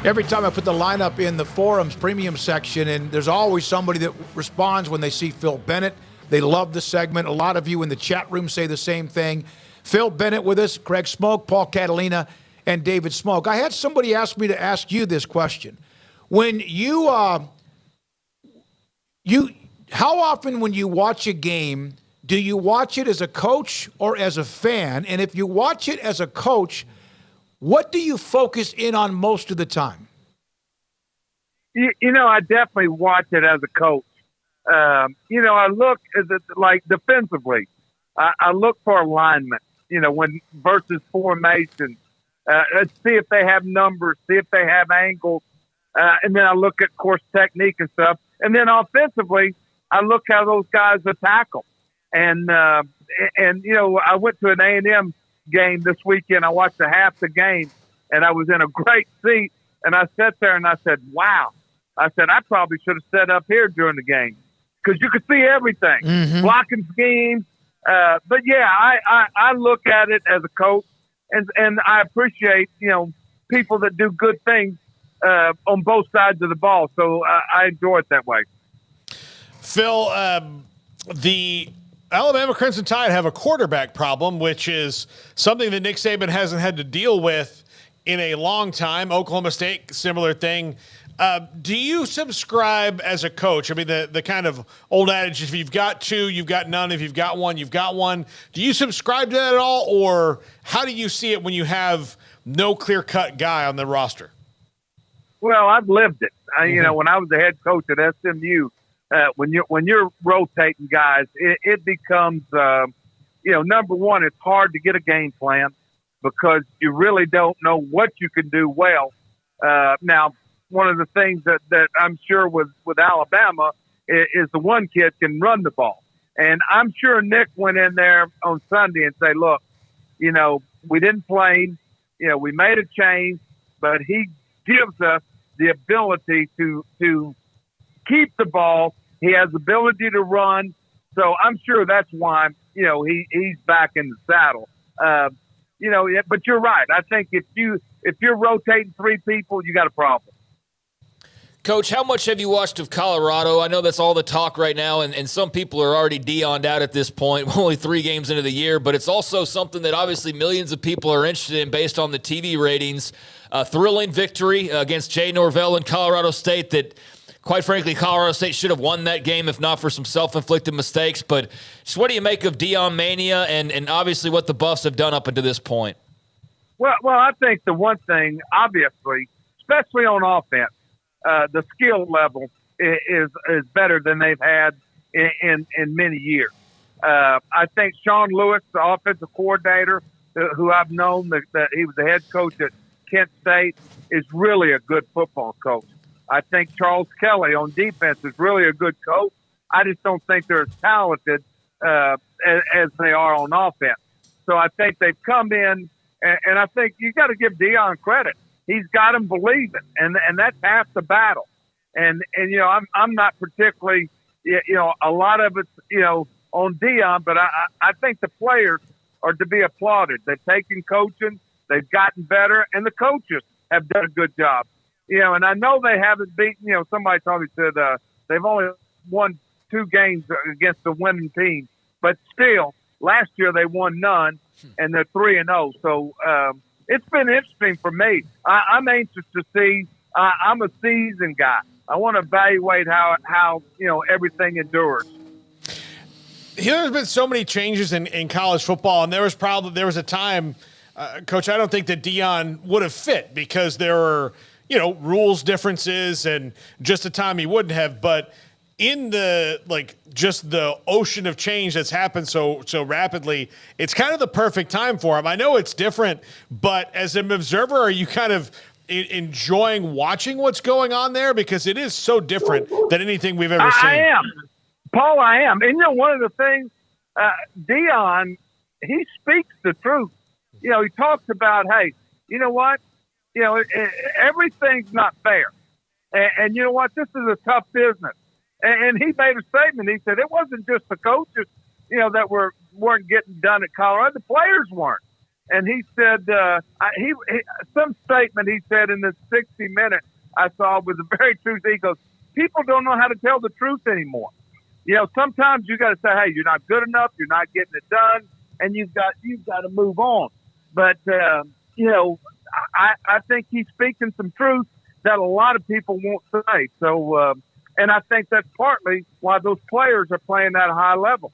Every time I put the lineup in the forums premium section, and there's always somebody that responds when they see Phil Bennett. They love the segment. A lot of you in the chat room say the same thing. Phil Bennett with us, Craig Smoak, Paul Catalina, and David Smoak. I had somebody ask me to ask you this question. When how often when you watch a game, do you watch it as a coach or as a fan? And if you watch it as a coach, what do you focus in on most of the time? I definitely watch it as a coach. I look at it like defensively. I look for alignment, when versus formation. See if they have numbers, see if they have angles. And then I look at, of course, technique and stuff. And then offensively, I look how those guys tackle. And I went to an A&M game this weekend. I watched half the game, and I was in a great seat. And I sat there and I said, wow. I said, I probably should have sat up here during the game because you could see everything, blocking schemes. But, yeah, I look at it as a coach, and I appreciate, people that do good things on both sides of the ball. So I enjoy it that way. Phil, the Alabama Crimson Tide have a quarterback problem, which is something that Nick Saban hasn't had to deal with in a long time. Oklahoma State, similar thing. Do you subscribe as a coach? I mean, the kind of old adage, if you've got two, you've got none. If you've got one, you've got one. Do you subscribe to that at all? Or how do you see it when you have no clear-cut guy on the roster? Well, I've lived it. When I was the head coach at SMU, when you're rotating guys, it becomes, number one, it's hard to get a game plan because you really don't know what you can do well. Now, one of the things that I'm sure with Alabama is the one kid can run the ball. And I'm sure Nick went in there on Sunday and say, look, we didn't play him. We made a change, but he gives us the ability to keep the ball. He has the ability to run. So I'm sure that's why, he's back in the saddle. But you're right. I think if you're rotating three people, you got a problem. Coach, how much have you watched of Colorado? I know that's all the talk right now, and some people are already Deion'd out at this point, only 3 games into the year, but it's also something that obviously millions of people are interested in based on the TV ratings. A thrilling victory against Jay Norvell in Colorado State that, quite frankly, Colorado State should have won that game if not for some self-inflicted mistakes. But just what do you make of Deion Mania and obviously what the Buffs have done up until this point? Well, I think the one thing, obviously, especially on offense, the skill level is better than they've had in many years. I think Sean Lewis, the offensive coordinator, who I've known that he was the head coach at Kent State, is really a good football coach. I think Charles Kelly on defense is really a good coach. I just don't think they're as talented as they are on offense. So I think they've come in, and I think you got to give Deion credit. He's got them believing, and that's half the battle. And I'm not particularly, a lot of it's, on Deion, but I think the players are to be applauded. They've taken coaching, they've gotten better, and the coaches have done a good job. And I know they haven't beaten, somebody told me said they've only won 2 games against the winning team, but still, last year they won none, and they're 3-0. So, it's been interesting for me. I'm anxious to see. I'm a seasoned guy. I want to evaluate how everything endures. There's been so many changes in college football, and there was a time, Coach, I don't think that Deion would have fit because there were rules differences and just a time he wouldn't have. But in the just the ocean of change that's happened so rapidly, it's kind of the perfect time for him. I know it's different, but as an observer, are you kind of enjoying watching what's going on there? Because it is so different than anything we've ever seen. I am. Paul, I am. And one of the things, Deion, he speaks the truth. He talks about, hey, you know what? Everything's not fair. And you know what? This is a tough business. And he made a statement. He said it wasn't just the coaches, that weren't getting done at Colorado. The players weren't. and he said some statement he said in this 60 Minutes I saw was the very truth. He goes, people don't know how to tell the truth anymore. Sometimes you got to say, hey, you're not good enough, you're not getting it done, and you've got to move on. But I think he's speaking some truth that a lot of people won't say. So, and I think that's partly why those players are playing at a high level.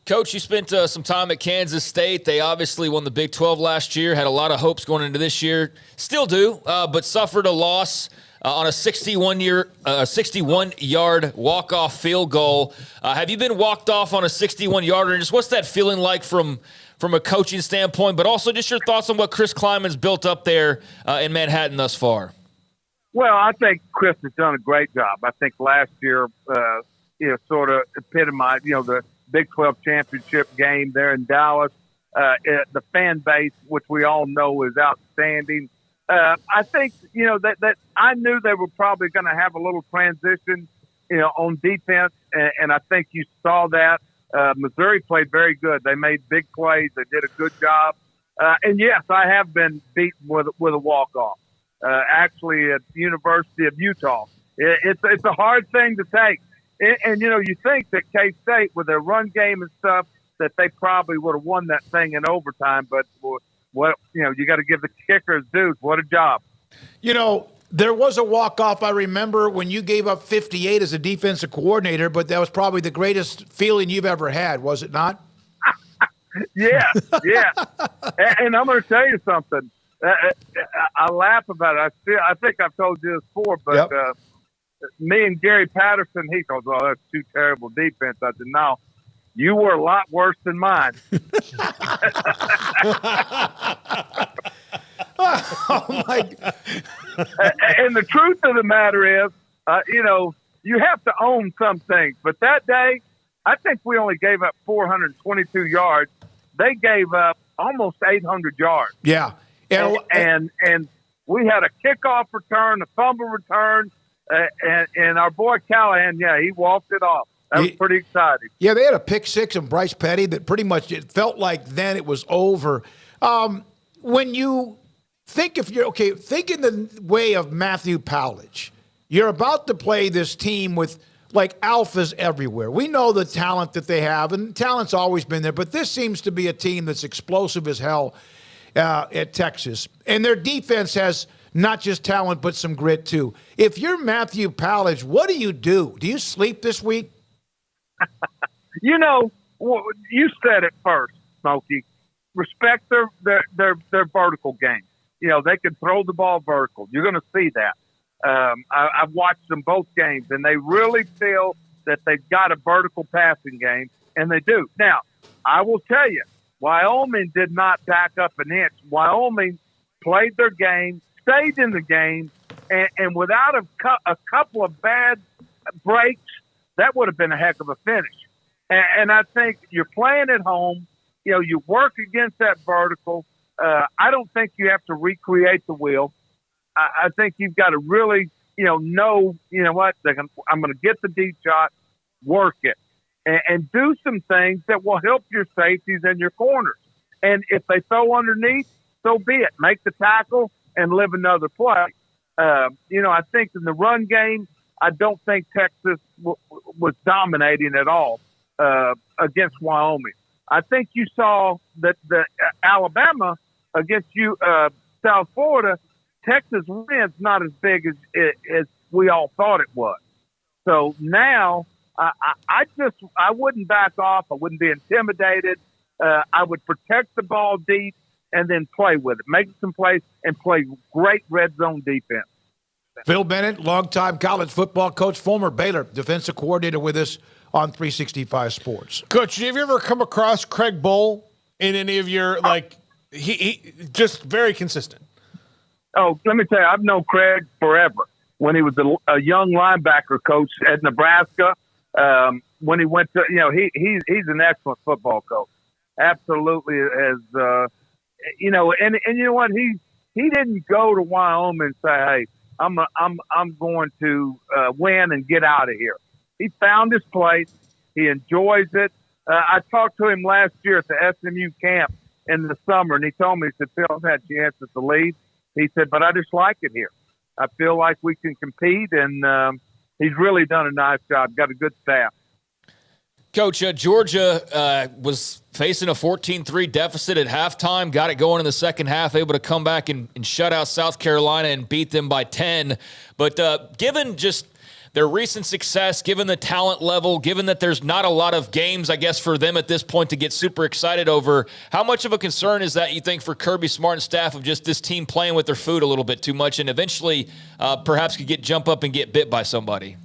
Coach, you spent some time at Kansas State. They obviously won the Big 12 last year, had a lot of hopes going into this year. Still do, but suffered a loss on a 61-yard walk-off field goal. Have you been walked off on a 61-yarder? And just what's that feeling like from a coaching standpoint, but also just your thoughts on what Chris Kleiman's built up there in Manhattan thus far? Well, I think Chris has done a great job. I think last year, sort of epitomized, the Big 12 championship game there in Dallas. The fan base, which we all know is outstanding. I think, that I knew they were probably going to have a little transition, on defense. And I think you saw that. Missouri played very good. They made big plays. They did a good job. And yes, I have been beaten with a walk-off, actually at the University of Utah. It's a hard thing to take. And you think that K-State, with their run game and stuff, that they probably would have won that thing in overtime. But you got to give the kickers dudes. What a job! There was a walk-off, I remember, when you gave up 58 as a defensive coordinator, but that was probably the greatest feeling you've ever had, was it not? Yeah. And I'm going to tell you something. I laugh about it. I think I've told you this before, but me and Gary Patterson, he goes, "Oh, that's too terrible defense." I said, "No, you were a lot worse than mine." Oh my God. And the truth of the matter is, you have to own some things. But that day, I think we only gave up 422 yards. They gave up almost 800 yards. Yeah. And we had a kickoff return, a fumble return, and our boy Callahan, he walked it off. That was pretty exciting. Yeah, they had a pick six and Bryce Petty that pretty much it felt like then it was over. When you think think in the way of Matthew Powledge. You're about to play this team with like alphas everywhere. We know the talent that they have, and talent's always been there, but this seems to be a team that's explosive as hell at Texas. And their defense has not just talent, but some grit too. If you're Matthew Powledge, what do? Do you sleep this week? You said it first, Smokey. Respect their vertical game. They can throw the ball vertical. You're going to see that. I've watched them both games, and they really feel that they've got a vertical passing game, and they do. Now, I will tell you, Wyoming did not back up an inch. Wyoming played their game, stayed in the game, and without a couple of bad breaks, that would have been a heck of a finish. And I think you're playing at home. You work against that vertical. I don't think you have to recreate the wheel. I think you've got to really, know what, I'm going to get the deep shot, work it, and do some things that will help your safeties and your corners. And if they throw underneath, so be it. Make the tackle and live another play. I think in the run game, I don't think Texas was dominating at all against Wyoming. I think you saw that the Alabama against South Florida, Texas win's not as big as we all thought it was. So now I wouldn't back off. I wouldn't be intimidated. I would protect the ball deep and then play with it, make some plays, and play great red zone defense. Phil Bennett, longtime college football coach, former Baylor defensive coordinator with us on 365 Sports. Coach, have you ever come across Craig Bowl in any of your, he just very consistent? Oh, let me tell you, I've known Craig forever. When he was a young linebacker coach at Nebraska, when he went to, he's an excellent football coach. Absolutely, as and you know what, he didn't go to Wyoming and say, "Hey, I'm going to win and get out of here." He found his place. He enjoys it. I talked to him last year at the SMU camp, in the summer, and he told me, he said, Phil, I've had chances to leave. He said, but I just like it here. I feel like we can compete, and he's really done a nice job. Got a good staff. Coach, Georgia was facing a 14-3 deficit at halftime, got it going in the second half, able to come back and shut out South Carolina and beat them by 10. But given just their recent success, given the talent level, given that there's not a lot of games, I guess, for them at this point to get super excited over, how much of a concern is that, you think, for Kirby Smart and staff, of just this team playing with their food a little bit too much and eventually perhaps could jump up and get bit by somebody?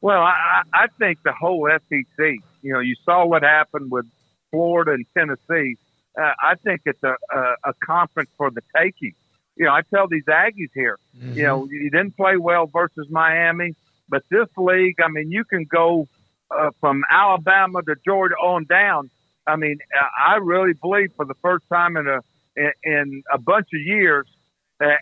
Well, I think the whole SEC, you saw what happened with Florida and Tennessee. I think it's a conference for the taking. I tell these Aggies here, you didn't play well versus Miami, but this league, I mean, you can go from Alabama to Georgia on down. I mean, I really believe for the first time in a bunch of years,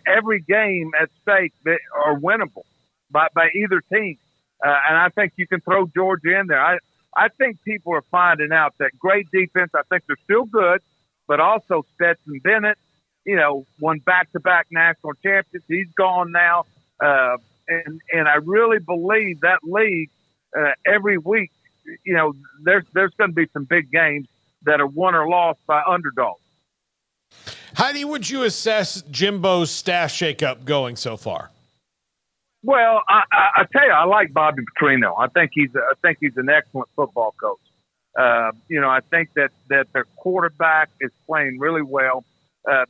every game at stake are winnable by either team. And I think you can throw Georgia in there. I think people are finding out that great defense, I think they're still good, but also Stetson Bennett, won back-to-back national championships. He's gone now. And I really believe that league every week, there's going to be some big games that are won or lost by underdogs. How would you assess Jimbo's staff shakeup going so far? Well, I tell you, I like Bobby Petrino. I think he's an excellent football coach. I think that their quarterback is playing really well.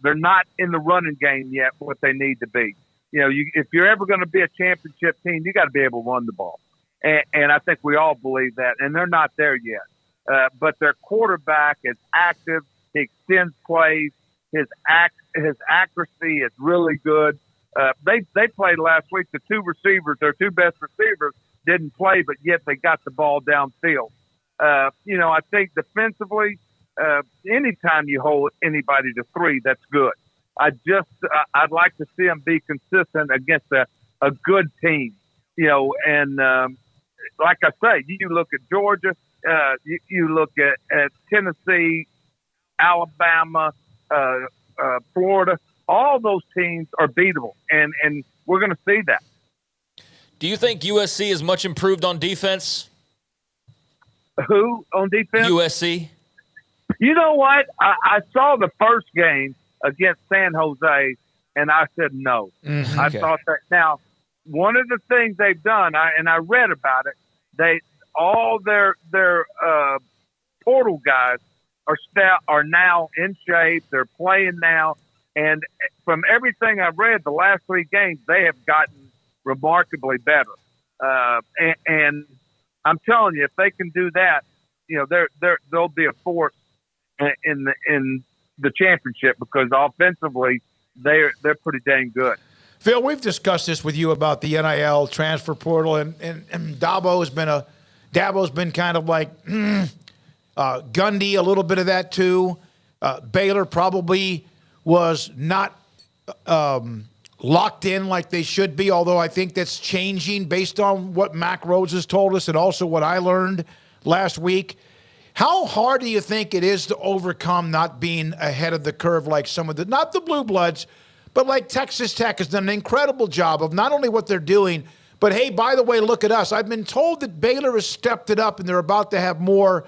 They're not in the running game yet, what they need to be. If you're ever going to be a championship team, you got to be able to run the ball, and I think we all believe that. And they're not there yet. But their quarterback is active. He extends plays. His accuracy is really good. They played last week. The two receivers, their two best receivers, didn't play, but yet they got the ball downfield. I think defensively, anytime you hold anybody to three, that's good. I'd like to see them be consistent against a good team. And like I say, you look at Georgia, you look at Tennessee, Alabama, Florida. All those teams are beatable, and we're going to see that. Do you think USC is much improved on defense? Who on defense? USC. You know what? I saw the first game against San Jose, and I said no. Okay. I thought that. Now, one of the things they've done, I read about it, all their portal guys are now in shape. They're playing now. And from everything I've read, the last three games, they have gotten remarkably better. And I'm telling you, if they can do that, they'll be a force in the championship, because offensively they're pretty dang good. Phil, we've discussed this with you about the NIL transfer portal, and Dabo's been kind of like Gundy, a little bit of that too. Baylor probably was not locked in like they should be, although I think that's changing based on what Mack Rhodes has told us and also what I learned last week. How hard do you think it is to overcome not being ahead of the curve like some of not the Blue Bloods, but like Texas Tech has done an incredible job of not only what they're doing, but hey, by the way, look at us. I've been told that Baylor has stepped it up and they're about to have more,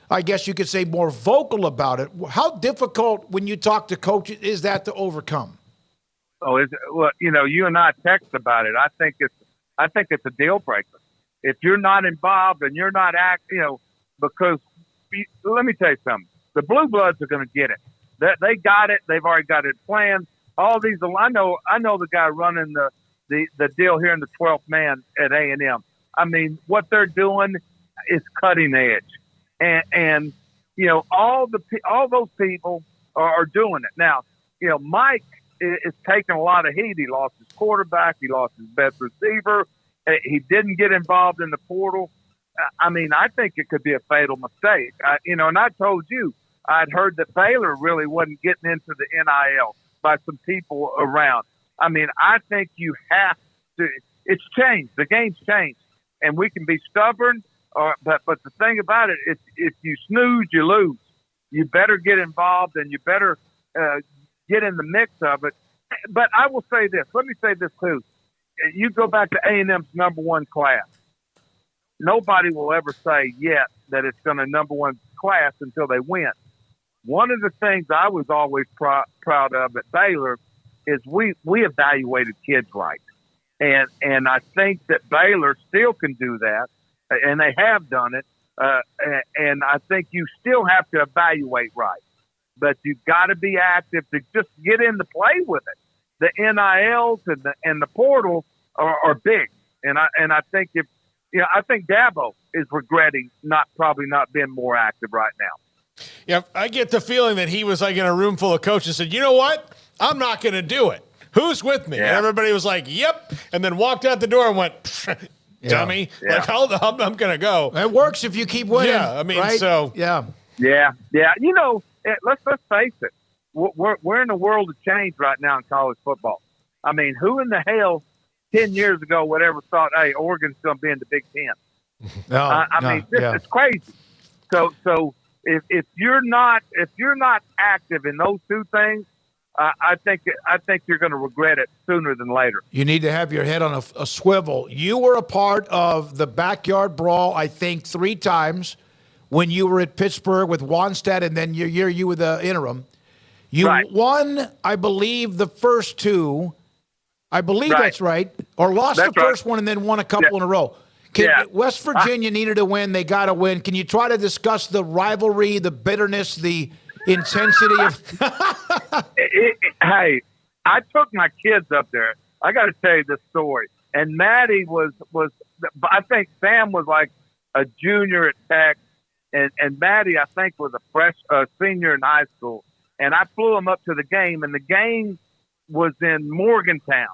I guess you could say, more vocal about it. How difficult, when you talk to coaches, is that to overcome? Oh, you and I text about it. I think it's a deal breaker. If you're not involved and you're not because let me tell you something. The Blue Bloods are going to get it. They got it. They've already got it planned. All these, I know the guy running the deal here in the 12th man at A&M. I mean, what they're doing is cutting edge. And all those people are doing it. Now, Mike is taking a lot of heat. He lost his quarterback. He lost his best receiver. He didn't get involved in the portal. I mean, I think it could be a fatal mistake. And I told you, I'd heard that Baylor really wasn't getting into the NIL by some people around. I mean, I think you have to. It's changed. The game's changed, and we can be stubborn. But the thing about it, if you snooze, you lose. you better get involved and you better get in the mix of it. But I will say this. Let me say this too. You go back to A&M's number one class. Nobody will ever say yet that it's going to number one class until they win. One of the things I was always proud of at Baylor is we evaluated kids right. And I think that Baylor still can do that, and they have done it. And I think you still have to evaluate right. But you've got to be active to just get in to play with it. The NILs and the portal are big. And I think I think Dabo is regretting probably not being more active right now. Yeah, I get the feeling that he was like in a room full of coaches and said, you know what? I'm not going to do it. Who's with me? Yeah. And everybody was like, yep. And then walked out the door and went, dummy. Yeah. Like, I'm going to go. It works if you keep winning. Yeah, I mean, right? so. Yeah. Yeah. You know, let's face it. We're in a world of change right now in college football. I mean, who in the hell 10 years ago whatever thought, hey, Oregon's going to be in the Big Ten? I mean, it's crazy. So if you're not active in those two things, I think you're going to regret it sooner than later. You need to have your head on a swivel. You were a part of the Backyard Brawl, I think, 3 times when you were at Pittsburgh with Wannstedt, and then you were the interim. You won, I believe, the first 2. I believe that's right. Or lost the first one and then won a couple in a row. West Virginia needed to win. They got to win. Can you try to discuss the rivalry, the bitterness, the intensity of Hey, I took my kids up there. I got to tell you this story. And Maddie was I think Sam was like a junior at Tech, and Maddie I think was a senior in high school. And I flew them up to the game, and the game was in Morgantown,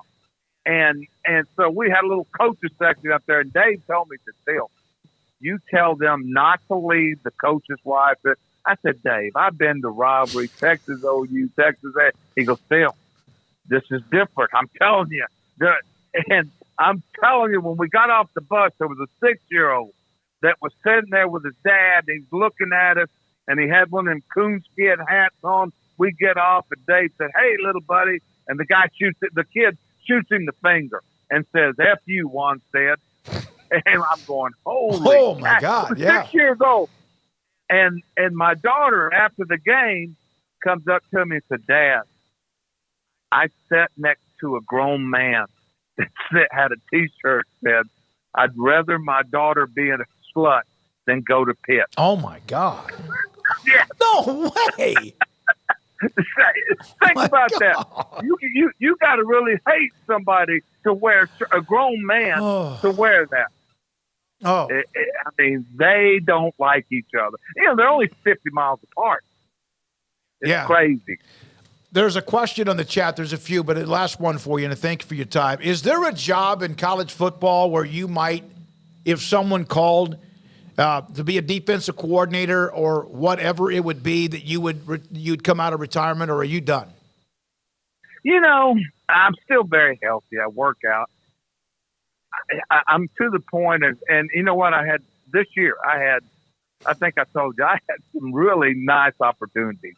and so we had a little coaches section up there. And Dave told me to still, you tell them not to leave the coach's wife. I said, Dave, I've been to rivalry, Texas OU, Texas A. He goes, Phil, this is different. I'm telling you. And I'm telling you, when we got off the bus, there was a 6-year-old that was sitting there with his dad. And he's looking at us, and he had one of them coonskin hats on. We get off, and Dave said, hey, little buddy. And the kid shoots him the finger and says, F you, Wannstedt. And I'm going, oh my God, yeah. 6 years old. And my daughter, after the game, comes up to me and said, Dad, I sat next to a grown man that had a T-shirt that said, I'd rather my daughter be a slut than go to Pitt. Oh, my God. Yeah. No way. Think about that. You got to really hate somebody to wear a grown man to wear that. Oh, I mean, they don't like each other. You know, they're only 50 miles apart. It's crazy. There's a question on the chat. There's a few, but the last one for you, and thank you for your time. Is there a job in college football where you might, if someone called to be a defensive coordinator or whatever it would be, that you'd come out of retirement, or are you done? You know, I'm still very healthy. I work out. I'm to the point of, and you know what, this year, I think I told you, I had some really nice opportunities.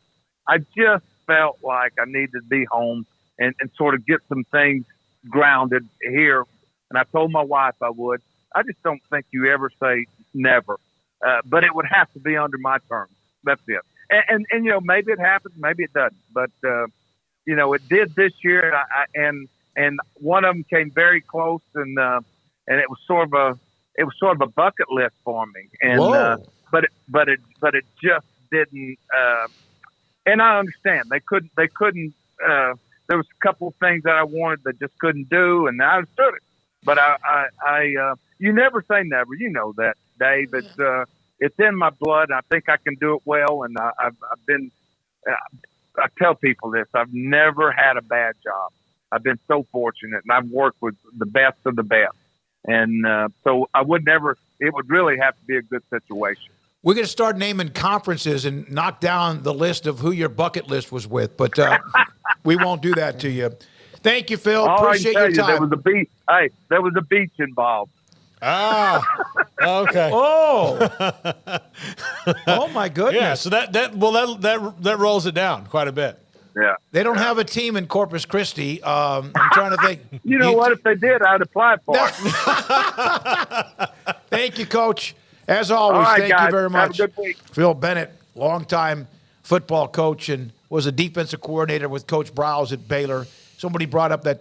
I just felt like I needed to be home and sort of get some things grounded here. And I told my wife I would. I just don't think you ever say never. But it would have to be under my terms. That's it. And you know, maybe it happens, maybe it doesn't. But, you know, it did this year. And one of them came very close, and it was sort of a bucket list for me. And but it just didn't. And I understand they couldn't. There was a couple of things that I wanted that just couldn't do, and I understood it. But I you never say never. You know that, Dave. It's in my blood. And I think I can do it well, and I've been. I tell people this: I've never had a bad job. I've been so fortunate, and I've worked with the best of the best. And so I would never – it would really have to be a good situation. We're going to start naming conferences and knock down the list of who your bucket list was with, but we won't do that to you. Thank you, Phil. Appreciate your time. There was a beach involved. Ah. Okay. Oh. Oh, my goodness. Yeah, so that rolls it down quite a bit. Yeah. They don't have a team in Corpus Christi. I'm trying to think. You know what? If they did, I'd apply for it. Thank you, Coach. As always, All right, thank guys. you very much. Have a good week. Phil Bennett, longtime football coach and was a defensive coordinator with Coach Browse at Baylor. Somebody brought up that